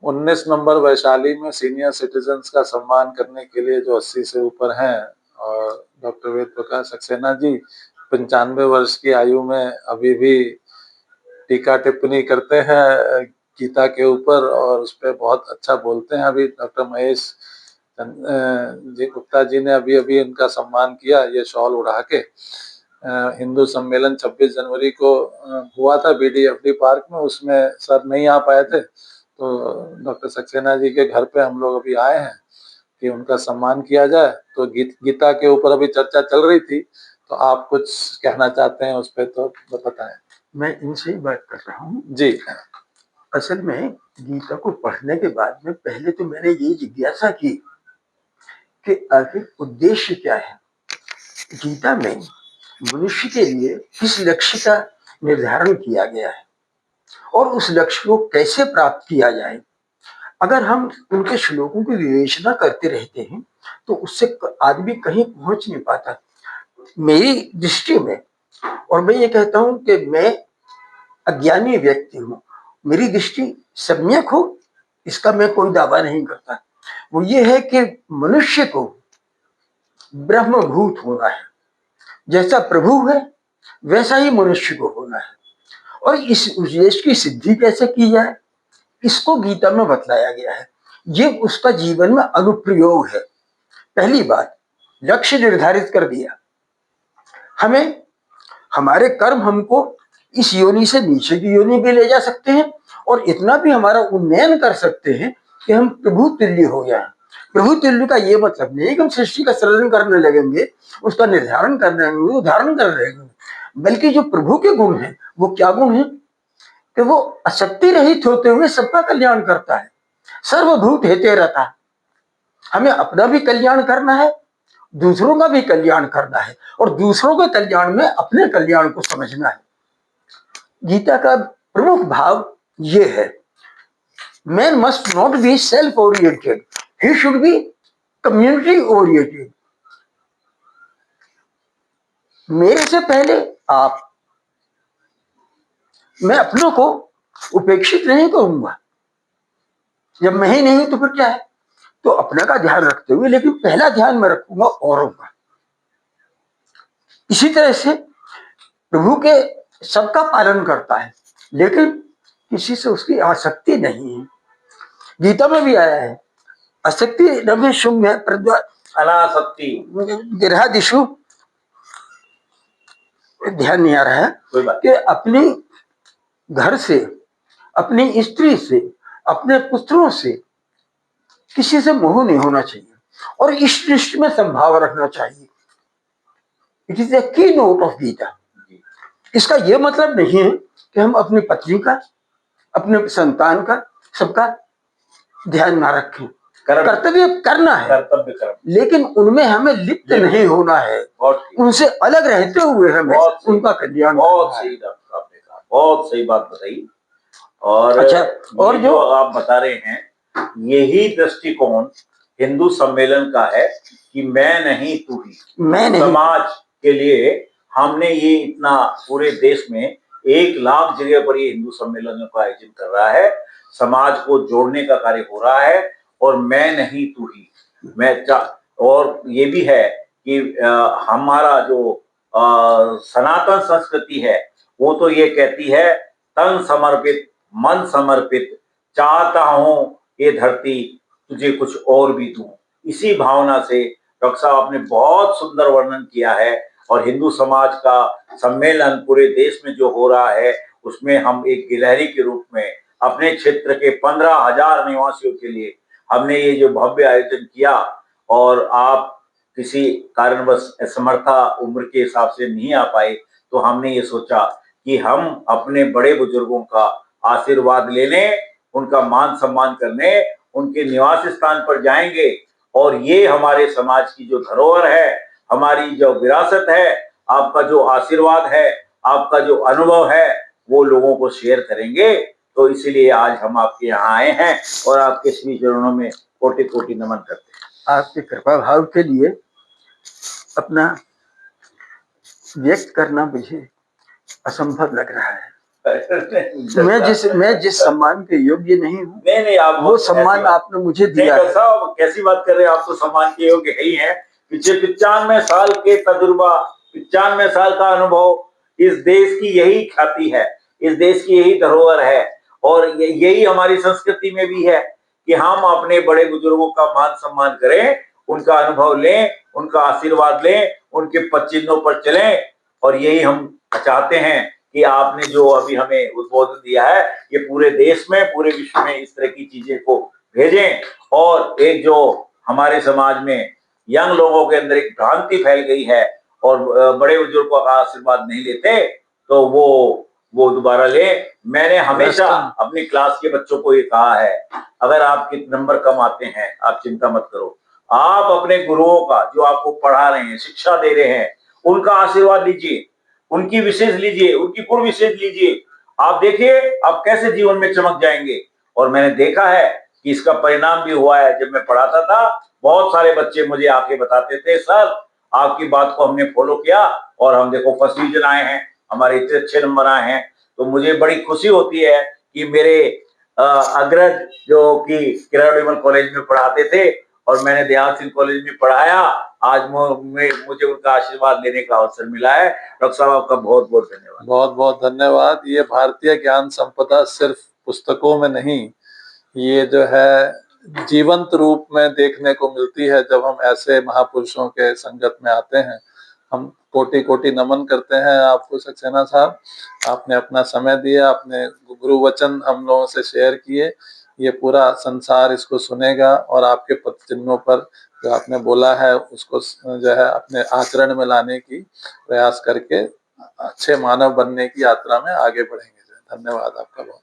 19 number Vaishali में senior citizens का सम्मान करने के लिए जो 80 से ऊपर हैं, और डॉक्टर वेद प्रकाश सक्सेना जी 95 वर्ष की आयु में अभी भी टीका टिप्पणी करते हैं गीता के ऊपर, और उस पर बहुत अच्छा बोलते हैं। अभी डॉक्टर महेश जी गुप्ता जी ने अभी अभी उनका सम्मान किया, ये शॉल उड़ा के। हिंदू सम्मेलन 26 जनवरी को हुआ था BDFD पार्क में, उसमें सर नहीं आ पाए थे, तो डॉक्टर सक्सेना जी के घर पे हम लोग अभी आए हैं कि उनका सम्मान किया जाए। तो गीता के ऊपर अभी चर्चा चल रही थी, तो आप कुछ कहना चाहते हैं उस पर तो बताएं। मैं इनसे ही बात कर रहा हूँ जी। असल में गीता को पढ़ने के बाद में पहले तो मैंने ये जिज्ञासा की कि आखिर उद्देश्य क्या है। गीता में मनुष्य के लिए किस लक्ष्य का निर्धारण किया गया है और उस लक्ष्य को कैसे प्राप्त किया जाए। अगर हम उनके श्लोकों की विवेचना करते रहते हैं तो उससे आदमी कहीं पहुंच नहीं पाता। मेरी दृष्टि में, और मैं ये कहता हूं कि मैं अज्ञानी व्यक्ति हूं, मेरी दृष्टि सम्यक हो इसका मैं कोई दावा नहीं करता। वो ये है कि मनुष्य को ब्रह्मभूत होना है, जैसा प्रभु है वैसा ही मनुष्य को होना है। और इस उद्देश्य की सिद्धि कैसे की जाए इसको गीता में बतलाया गया है। ये उसका जीवन में अनुप्रयोग है। पहली बात, लक्ष्य निर्धारित कर दिया। हमें हमारे कर्म हमको इस योनि से नीचे की योनि भी ले जा सकते हैं और इतना भी हमारा उन्नयन कर सकते हैं कि हम प्रभु तुल्य हो जाएं। प्रभु तुल्य का ये मतलब नहीं कि हम सृष्टि का सृजन करने लगेंगे, उसका निर्धारण करने लगेंगे, वो धारण कर लगेंगे, बल्कि जो प्रभु के गुण हैं वो क्या गुण है कि वो अशक्ति रहित होते हुए सबका कल्याण करता है, सर्वभूत हेते रहता। हमें अपना भी कल्याण करना है, दूसरों का भी कल्याण करना है, और दूसरों के कल्याण में अपने कल्याण को समझना है। गीता का प्रमुख भाव ये है, man must not be self oriented, he should be community oriented. मेरे से पहले आप, मैं अपनों को उपेक्षित नहीं कहूंगा। जब मैं ही नहीं तो फिर क्या है, तो अपने का ध्यान रखते हुए, लेकिन पहला ध्यान मैं रखूंगा औरों का। इसी तरह से प्रभु के सबका पालन करता है लेकिन किसी से उसकी आसक्ति नहीं है। गीता में भी आया है, आसक्ति नभे शुंभ है अनासक्ति गिरहादिशु, ध्यान नहीं आ रहा है कि अपनी घर से, अपनी स्त्री से, अपने पुत्रों से किसी से मोह नहीं होना चाहिए और इस दृष्टि में संभाव रखना चाहिए। इट इज ए की नोट ऑफ गीता। इसका यह मतलब नहीं है कि हम अपनी पत्नी का, अपने संतान का, सबका ध्यान ना रखें। कर्तव्य करना है, लेकिन उनमें हमें लिप्त नहीं होना है, उनसे अलग रहते हुए हमें उनका कल्याण। बहुत सही आपने कहा, बहुत सही बात बताई। और अच्छा, और जो आप बता रहे हैं यही दृष्टिकोण हिंदू सम्मेलन का है कि मैं नहीं तू ही। मैं नहीं, समाज के लिए हमने ये इतना पूरे देश में 1 लाख जगह पर ये हिंदू सम्मेलनों का आयोजन कर रहा है, समाज को जोड़ने का कार्य हो रहा है। और मैं नहीं तू ही, और ये भी है कि हमारा जो सनातन संस्कृति है वो तो ये कहती है, तन समर्पित मन समर्पित, चाहता हूं ये धरती तुझे कुछ और भी दूं। इसी भावना से डॉक्टर साहब आपने बहुत सुंदर वर्णन किया है। और हिंदू समाज का सम्मेलन पूरे देश में जो हो रहा है उसमें हम एक गिलहरी के रूप में अपने क्षेत्र के 15,000 निवासियों के लिए हमने ये जो भव्य आयोजन किया, और आप किसी कारणवश असमर्था उम्र के हिसाब से नहीं आ पाए, तो हमने ये सोचा कि हम अपने बड़े बुजुर्गों का आशीर्वाद लेने, उनका मान सम्मान करने, उनके निवास स्थान पर जाएंगे, और ये हमारे समाज की जो धरोहर है, हमारी जो विरासत है, आपका जो आशीर्वाद है, आपका जो अनुभव है, वो लोगों को शेयर करेंगे। तो इसीलिए आज हम आपके यहाँ आए हैं और आपके श्री चरणों में कोटि कोटि नमन करते हैं। आपके कृपा भाव के लिए अपना व्यक्त करना मुझे असंभव लग रहा है। मैं जिस सम्मान के योग्य नहीं हूँ, नहीं नहीं, आप वो सम्मान आपने मुझे दिया है। साहब कैसी बात कर रहे हैं, आप तो सम्मान के योग्य है ही हैं। पिछले 95 साल के तजुर्बा, 95 साल का अनुभव, इस देश की यही ख्याति है, इस देश की यही धरोहर है, और यही हमारी संस्कृति में भी है कि हम अपने बड़े बुजुर्गों का मान सम्मान करें, उनका अनुभव लें, उनका आशीर्वाद लें, उनके पद चिन्हों पर चलें। और यही हम चाहते हैं कि आपने जो अभी हमें उद्बोधन दिया है, ये पूरे देश में, पूरे विश्व में इस तरह की चीजें को भेजें। और एक जो हमारे समाज में यंग लोगों के अंदर एक भ्रांति फैल गई है और बड़े बुजुर्गों का आशीर्वाद नहीं लेते, तो वो दोबारा ले। मैंने हमेशा अपनी क्लास के बच्चों को ये कहा है, अगर आपके नंबर कम आते हैं, आप चिंता मत करो, आप अपने गुरुओं का, जो आपको पढ़ा रहे हैं, शिक्षा दे रहे हैं, उनका आशीर्वाद लीजिए, उनकी विशेष लीजिए, उनकी गुण विशेष लीजिए। आप देखिए आप कैसे जीवन में चमक जाएंगे। और मैंने देखा है कि इसका परिणाम भी हुआ है। जब मैं पढ़ाता था, बहुत सारे बच्चे मुझे आके बताते थे, सर आपकी बात को हमने फॉलो किया और हम देखो फर्स्ट डिवीजन आए हैं, हमारे इतने अच्छे नंबर आए हैं। तो मुझे बड़ी खुशी होती है कि मेरे अग्रज जो कि किरण विमल कॉलेज में पढ़ाते थे और मैंने दयाल सिंह कॉलेज में पढ़ाया, आज मुझे उनका आशीर्वाद लेने का अवसर मिला है। डॉक्टर साहब आपका बहुत बहुत धन्यवाद। बहुत बहुत धन्यवाद। ये भारतीय ज्ञान संपदा सिर्फ पुस्तकों में नहीं, ये जो है जीवंत रूप में देखने को मिलती है जब हम ऐसे महापुरुषों के संगत में आते हैं। हम कोटि कोटि नमन करते हैं आपको सक्सेना साहब, आपने अपना समय दिया, आपने गुरु वचन हम लोगों से शेयर किए। ये पूरा संसार इसको सुनेगा और आपके पद चिन्हों पर जो आपने बोला है उसको जो है अपने आचरण में लाने की प्रयास करके अच्छे मानव बनने की यात्रा में आगे बढ़ेंगे। धन्यवाद आपका बहुत।